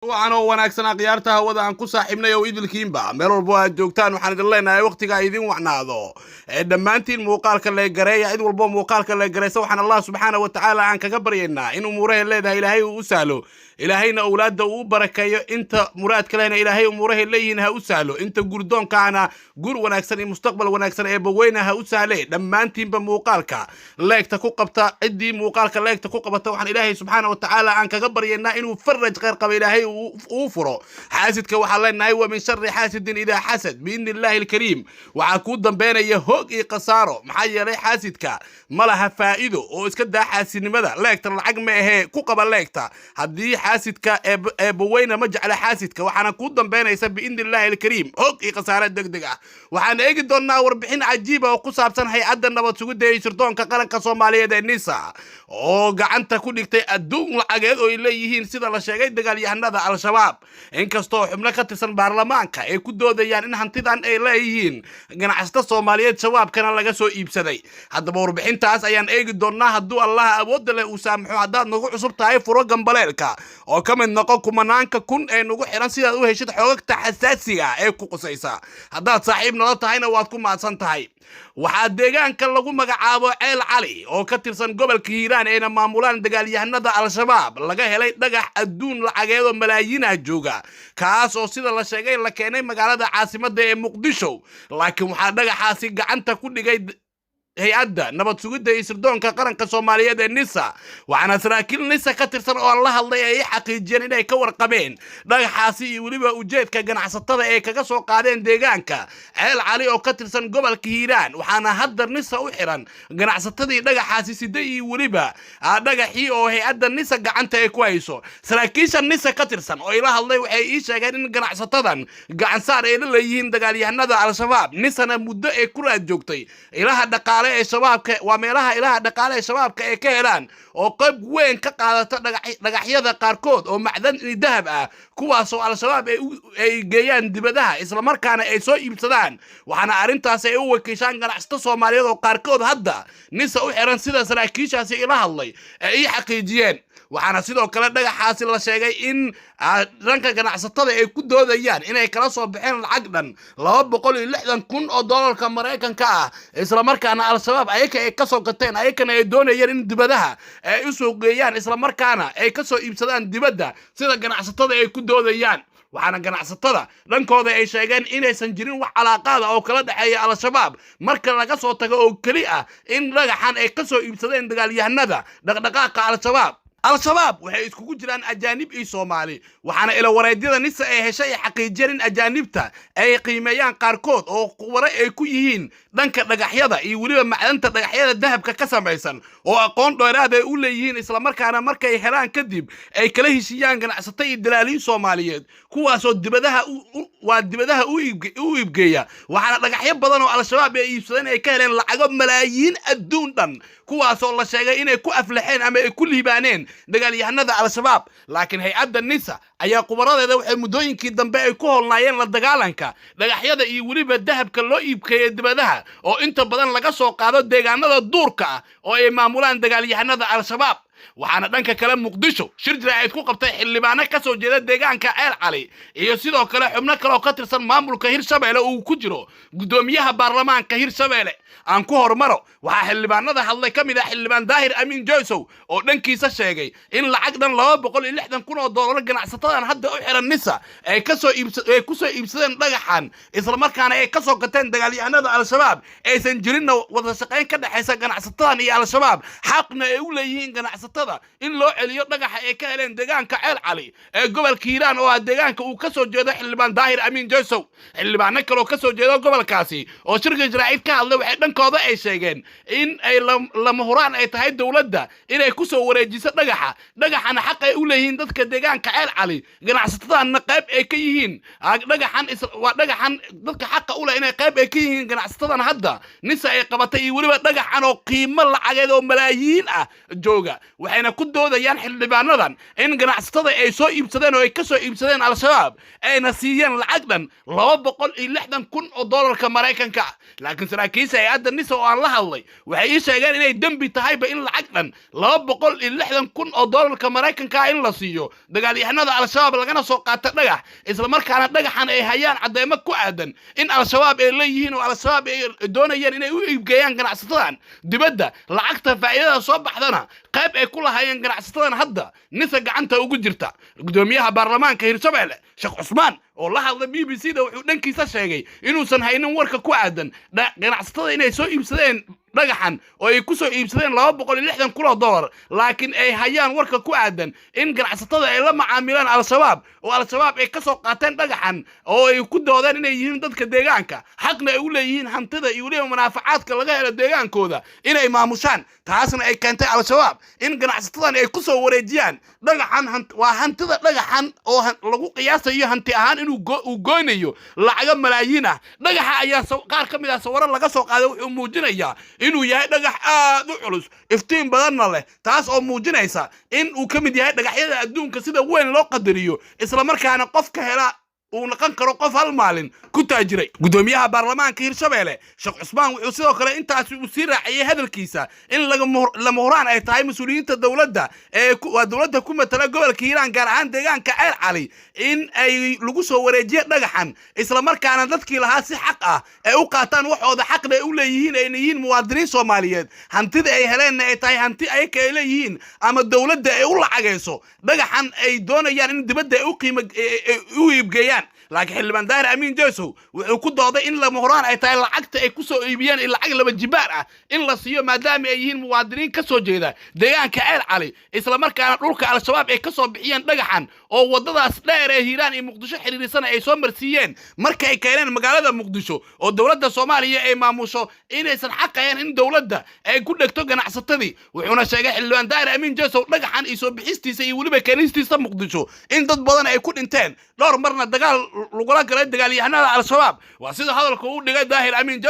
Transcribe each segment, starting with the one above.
waxaan oo wanaagsanaa khiyaarta hawada aan ku saaxiibnay oo idilkiinba meel walba aad joogtaan waxaan idin leenahay waqtiga idin wacnaado dhammaantiin muuqaalka la gareeya cid walba muuqaalka la gareeysa waxaan Allah subhanahu wa ta'ala aan kaga baryeynaa in umuuraha leedahay ilaahay uu sahlo ilaahayna awlaadda uu barakeeyo inta muraadka lehna ilaahay umuuraha leeyihiin ha u sahlo inta gurdoonkaana gur wanaagsan iyo mustaqbal wanaagsan ee baweyna ha u sahlay dhammaantiinba muuqaalka leegta ku qabta cidii muuqaalka leegta ku qabata waxaan ilaahay subhanahu wa ta'ala aan kaga baryeynaa inuu faraj khayr qabo ilaahay وفرو حاسدك وحلنا ومن شر حاسد إذا حسد بإذن الله الكريم وعكود بين يهوق قصاره محيا لي حاسدك ملها فائده وإسكت ده حاسد ماذا لاكتر العقم هي كوكب لاكتر هدي حاسدك بوين مجعل حاسدك وحنا كود بين يسب بإذن الله الكريم هوق قصاره دقدقة وحنا إجد دورنا وربحين عجيبة وقصة بسن هي عدنا وتسجد يسردون كقلن كصومالية ده النساء وقعنت كل كتير الدون العجيب وإليهين سيد الله شيء دقال يهندا على شباب inkastoo xubno ka tirsan baarlamaanka ay ku doodayaan in hantidan ay leeyihiin ganacsatada Soomaaliyeed shabaabkana laga soo iibsaday haddaba warbixintaas ayaan eegi doonaa hadduu Allah awood leh uu saamaxo hadaad nagu cusub tahay furo gambaleelka oo ka mid noqon kumanaanka kun ee nagu xiran sidaad u heshid xogagta xasaasiga ee ku qusaysa haddaad saaxiib nala tahayna waad ku maadsan tahay waxaa deegaanka lagu magacaabo Ceel Cali oo ka tirsan gobolka Hiiraan ee maamulaan dagaalyahanada al-shabaab laga helay dhagax adduun lacageedo malaayiin jooga kaas oo sida la sheegay la keenay magaalada caasimadda ee Muqdisho laakiin waxaa dhagaxaasi gacanta ku dhigay hay-adda nabad sugidda iyo sirdoonka qaranka Soomaaliyeed ee Nisa waxaana saraakiil Nisa ka tirsan oo la hadlay ay xaqiijiyeen inay ka warqabeen dhagaxaasi iyo waliba ujeedka ganacsatada ee kaga soo qaadeen deegaanka Ceel Cali oo ka tirsan gobolka Hiiraan waxaana hadda Nisa u xiran ganacsatadii dhagaxaasi siday iyo waliba dhagaxii oo hay-adda Nisa gacanta ay ku hayso saraakiisha Nisa ka tirsan oo ila hadlay waxay ii sheegeen in ganacsatadan gacan saar ay leeyihiin dagaalyahanada al-shabaab Nisana muddo ay ku raad joogtay ilaha dhaqaale shabaabka waa meelaha ilaha dhaqaale shabaabka ee ka helaan oo qayb weyn ka qaadata dhagaxyada qaarkood oo macdan dahab ah kuwaas oo al-shabaab ay geeyaan dibadaha isla markaana ay soo iibsadaan waxaana arintaas ay u wakiishaan ganacsato Soomaaliyeed oo qaarkood hadda Nisa u xiran sida saraakiishaasi ila hadlay ay xaqiijiyeen waxaana sidoo kale dhagaxaasi la sheegay in ranka ganacsatada ay ku doodayaan inay kala soo baxeen lacag dhan $260,000 Mareykanka ah isla markaana al-shabaab ayaka ay ka soo gateen ayakana ay doonayeen in dibadaha ay u soo geeyaan isla markaana ay ka soo iibsadaan dibadda sida ganacsatada ay ku doodayaan waxaana ganacsatada dhankooda ay sheegeen inaysan jirin wax calaaqaad oo kala dhaxeeya al-shabaab marka laga soo tago oo kali ah in dhagaxan ay ka soo iibsadeen dagaalyahanada dhaqdhaqaaqa al-shabaab al-shabaab waxay iskugu jiraan ajaanib iyo Soomaali waxaana ila wareedyada Nisa ay heshay xaqiijin in ajaanibta ay qiimeeyaan qaarkood oo quwaro ay ku yihiin dhanka dhagaxyada iyo waliba macdanta dhagaxyada dahabka ka samaysan oo aqoon dheeraad ay u leeyihiin isla markaana markay helaan kadib ay kala heshiyaan ganacsato iyo dalaaliin Soomaaliyeed kuwaas oo dibadaha u iibgeeya waxaana dhagaxyo badan oo al-shabaab ay iibsadeen ay ka heleen lacago malaayiin adduun dhan kuwaas oo la sheegay inay ku aflaxeen ama ay ku liibaaneen dagaalyahanada al-shabaab laakiin hay-adda Nisa ayaa qubaradeeda waxay muddooyinkii dambe ay ku holnaayeen la dagaalanka dhagaxyada iyo waliba dahabka loo iibkeeyo dibadaha oo inta badan laga soo qaado deegaanada duurka ah oo ay maamulaan dagaalyahanada al-shabaab waxaana dhanka kale Muqdisho shir jiraa'id ku qabtay xildhibaano ka soo jeeda deegaanka Ceel Cali iyo sidoo kale xubno kale oo ka tirsan maamulka Hirshabeelle uu ku jiro gudoomiyaha baarlamaanka Hirshabeelle aan ku hormaro waxa xildhibaanada hadlay kamid ah xildhibaan Daahir Amiin Joysow oo dhankiisa sheegay in lacag dhan $260,000 ganacsatadan hadda u xiran Nisa ay ku soo iibsadeen dhagaxan isla markaana ay ka soo gateen dagaalyahanada al-shabaab aysan jirin wada shaqayn ka dhaxaysa ganacsatadan iyo al-shabaab xaqna ay u leeyihiin ganacsatada in loo celiyo dhagaxa ay ka heleen deegaanka Ceel Cali ee gobolka Hiiraan oo deegaanka uu ka soo jeedo xildhibaan Daahir Amiin Joysow xildhibaano kale oo ka soo jeedo gobolkaasi oo shirka jiraa'id ka hadlay waxay dhankooda ay sheegeen in ay lama huraan ay tahay dawladda inay ku soo wareejiso dhagaxana xaq ay u leeyihiin dadka deegaanka Ceel Cali ganacsatadana qayb ay ka yihiin dhagaxan dadka xaq u leh inay qayb ay ka yihiin ganacsatadan hadda Nisa ay qabatay iyo waliba dhagaxan oo qiimo lacageed oo malaayiin ah jooga waxayna ku doodayaan xildhibaanadan in ganacsatada ay soo iibsadeen oo ay ka soo iibsadeen al-shabaab ayna siiyeen lacag dhan 260,000 oo doolarka Mareykanka laakiin saraakiisha hay'adda Nisa oo aan la hadlay waxay sheegeen inay dambi tahayba in lacag dhan 260,000 oo doolarka Mareykanka in la siiyo dagaalyahanada al-shabaab lagana soo qaato dhagax isla markaana dhagaxan ay hayaan cadeemo ku aadan in al-shabaab ay leeyihiin oo al-shabaab ay doonayaan inay u iibgeeyaan ganacsatadan dibadda lacagta faa'iidada soo baxdana qayb ay ku lahaayeen ganacsatadan hadda Nisa gacanta ugu jirta gudoomiyaha baarlamaanka Hirshabeelle Sheekh Cusmaan oo la hadlay BBC da wuxuu dhankiisa sheegay inuusan haynin warka ku aadan ganacsatada inay soo iibsadeen dhagaxan oo ay ku soo iibsadeen 260,000 oo doolar laakiin ay hayaan warka ku aadan in ganacsatada ay la macaamilaan al-shabaab oo al-shabaab ay ka soo qaateen dhagaxan oo ay ku doodeen inay yihiin dadka deegaanka xaqna ay u leeyihiin hantida iyo waliba manaafacaadka laga helo deegaankooda inay maamushaan taasna ay keentay al-shabaab in ganacsatadan ay ku soo wareejiyaan dhagaxan waa hantida dhagaxan oo lagu qiyaasayo hanti ahaan inuu gooynayo lacaga malaayiin ah dhagaxa ayaa qaar ka mid ah sawirro laga soo qaaday wuxuu muujinayaa inuu yahay dhagax aad u culus iftiin badanna leh taas oo muujinaysa in uu ka mid yahay dhagaxyada adduunka sida weyn loo qadariyo isla markaana qofka hela uu noqon karo qof hal maalin ku taajiray gudoomiyaha baarlamaanka Hirshabeelle Sheekh Cusmaan wuxuu sidoo kale intaas u sii raaciyay hadalkiisa in lama huraan ay tahay mas'uuliyiinta dawladda waa dawladda ku matala gobolka Hiiraan gaar ahaan deegaanka Ceel Cali in ay lagu soo wareejiyo dhagaxan isla markaana dadkii lahaa si xaq ah ay u qaataan waxooda xaqna ay u leeyihiin ay yihiin muwaadiniin Soomaaliyeed hantida ay heleen ay tahay hanti ay ka leeyihiin ama dawladda ay u lacagayso dhagaxan ay doonayaan in dibadda ay u qiimo u iibgeeyaan laakiin xildhibaan Daahir Amiin Jeesow wuxuu ku dooday in lama huraan ay tahay lacagta ay ku soo iibiyeen in lacag laba jibaar ah in la siiyo maadaama ay yihiin muwaadiniin ka soo jeeda deegaanka Ceel Cali isla markaana dhulka al-shabaab ay ka soo bixiyeen dhagaxan oo wadadaas dheer ee Hiiraan iyo Muqdisho xiriirsan ay soo marsiiyeen marka ay keeneen magaalada Muqdisho oo dawladda Soomaaliya ay maamusho inaysan xaqayeen in dawladda ay ku dhigto ganacsatadii wuxuuna sheegay xildhibaan Daahir Amiin Jeesow dhagaxan iyo soo bixistiisa iyo waliba keenista Muqdisho in dad badan ay ku dhinteen dhowr marna dagaal lagula galay dagaalyahanada al-shabaab waa sida hadalka uu dhigay Daahir Amiin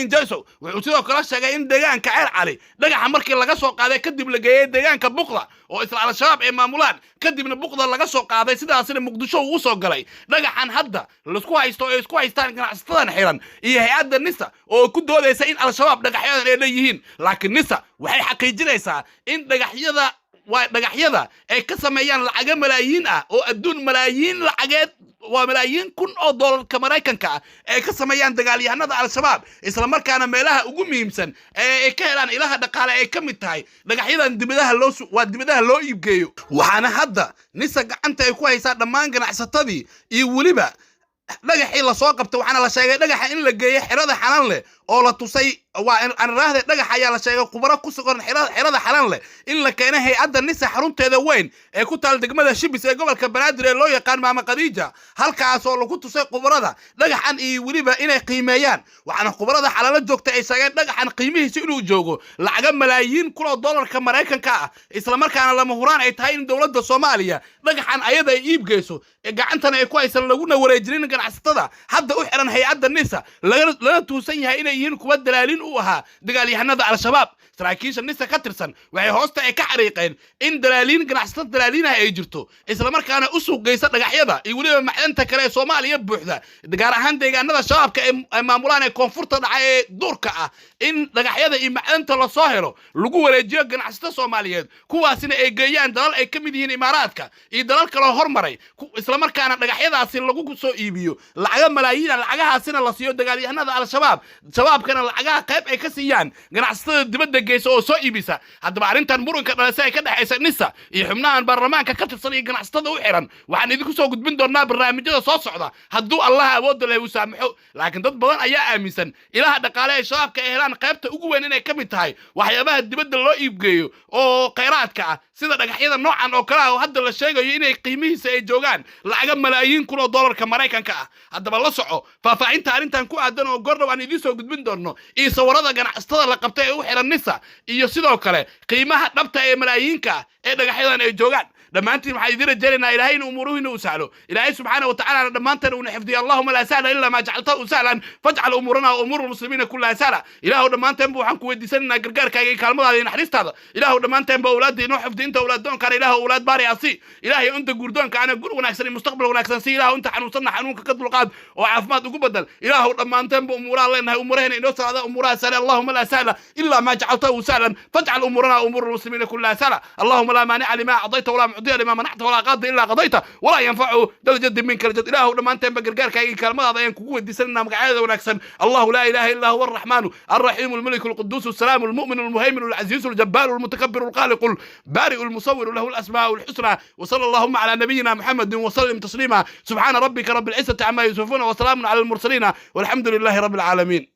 Jeesow wuxuu sidoo kale sheegay in deegaanka Ceel Cali dhagaxa markii laga soo qaaday kadib la geeyay deegaanka Buqda oo isla al-shabaab ay maamulaan kadibna Buqda laga soo qaaday sidaasina Muqdisho uu soo galay dhagaxan hadda la isku haysto ay isku haystaan ganacsatada xiran iyo hay'adda Nisa oo ku doodaysa in al-shabaab dhagaxyadan ay leeyihiin laakiin Nisa waxay xaqiijinaysaa in dhagaxyada ay ka sameeyaan lacag malaayiin ah oo adduun malaayiin lacageed waa malaayiin kun oo doolarka Mareykanka ay ka sameeyaan dagaalyahanada al-shabaab isla markaana meelaha ugu muhiimsan ay ka helaan ilaha dhaqaale ay ka mid tahay dhagaxyadan dibadaha loo iibgeeyo waxaana hadda Nisa gacanta ay ku haysaa dhammaan ganacsatadii iyo waliba dhagaxii la soo qabtay waxaana la sheegay dhagaxa in la geeyo xirada xalan leh oo la tusay waa aan raahday dhagax ayaa la sheegay khubaro ku sugan xirada xalan leh in la keenay hay'adda Nisa xarunteeda weyn ee ku taal degmada Shibis ee gobolka Banaadir ee loo yaqaan Maama Khadiija halkaas oo lagu tusay khubarada dhagaxan iyo waliba inay qiimeeyaan waxaana khubarada xalala joogtay ay sheegeen dhagaxan qiimihiisa inuu joogo lacag malaayiin kun oo doolarka Mareykanka ah isla markaana lama huraan ay tahay in dawladda Soomaaliya dhagaxan ayada ay iibgeyso gacantana ay ku haysan laguna wareejin ganacsatada hadda u xiran hay'adda Nisa laga tuusan yahay inay yihiin kuwa dalaalin u ahaa dagaalyahanada al-shabaab saraakiisha Nisa ka tirsan waxay hoosta ay ka xariiqeen in dalaaliin ganacsatada dalaaliinaha ay jirto isla markaana u suuq geysa dhagaxyada iyo waliba macdanta kale ee Soomaaliya buuxda gaar ahaan deegaanada shabaabka ay maamulaan ee koonfurta dhacay ee duurka ah in dhagaxyada iyo macdanta la soo helo lagu wareejiyo ganacsatada Soomaaliyeed kuwaasina ay geeyaan dalal ay ka mid yihiin Imaaraadka iyo dalal kale oo hormaray isla markaana dhagaxyadaasi lagu soo iibiyo lacag malaayiin lacagahaasina la siiyo dagaalyahanada al-shabaab shabaabkana lacagaha qayb ay ka siiyaan ganacsatada dibadda geysa oo soo iibisa haddaba arrintan muranka dhalisay ka dhaxaysa Nisa iyo xubnahan baarlamaanka ka tirsan iyo ganacsatada u xiran waxaan idinku soo gudbin doonaa barnaamijyada soo socda hadduu Allah awood leh u saamaxo laakiin dad badan ayaa aaminsan ilaha dhaqaale ee shabaabka ay helaan qaybta ugu weyn inay ka mid tahay waxyaabaha dibadda loo iibgeeyo oo kheyraadka ah sida dhagaxyada noocan oo kale ah oo hadda la sheegayo inay qiimihiisa ay joogaan lacag malaayiin kun oo doolarka Mareykanka ah haddaba la soco faafahinta arrintan ku aadan oo gordhow aan idin soo gudbin doono iyo sawirada ganacsatada la qabtay ee u xiran Nisa iyo sidoo kale qiimaha dhabta ee malaayiinka ee dhagaxyadan ay joogaan dhammaantiin waxaan idin rajaynaynaa ilaahay inuu umuurihiina u sahlo ilaahay subxaana wa tacaala dhammaanteen uuna xifdiyo allahuma laa sahla ilaa maa jacaltahu sahlan fajcal umuurana wa umuura almuslimiina kullaha sahla ilaahu dhammaanteenba waxaan ku weydiisanaynaa gargaarkaaga iyo kaalmadaada iyo naxariistaada ilaahu dhammaanteenba awlaadda inoo xifdi inta awlaaddoonkaana ilaahu awlaad baari asi ilaahay inta guurdoonka ana gur wanaagsan iyo mustaqbal wanaagsan si ilaahu inta xanuunsanna xanuunka ka dulqaad oo caafimaad ugu bedel ilaahu dhammaanteenba umuuraha leenahay umuurahayna inoo socda umuuraha sahla allahuma laa sahla ilaa maa jacaltahu sahlan fajcal umuurana wa umuura almuslimiina kullaha sahla allahuma laa maanica lima acdayta walaa mucdiya lima manacta walaa qaada ilaa qadayta walaa yanfacu dal jaddi minka ljad ilaahu dhammaanteenba gargaarkaaga iyo kaalmadaada ayaan kugu weydiisanaynaa magacyada wanaagsan الله لا إله إلا هو الرحمن الرحيم الملك القدوس السلام المؤمن المهيمن العزيز الجبار المتكبر الخالق البارئ المصور له الأسماء الحسنى وصلى اللهم على نبينا محمد وسلم تسليما سبحان ربك رب العزة عما يصفون وسلام على المرسلين والحمد لله رب العالمين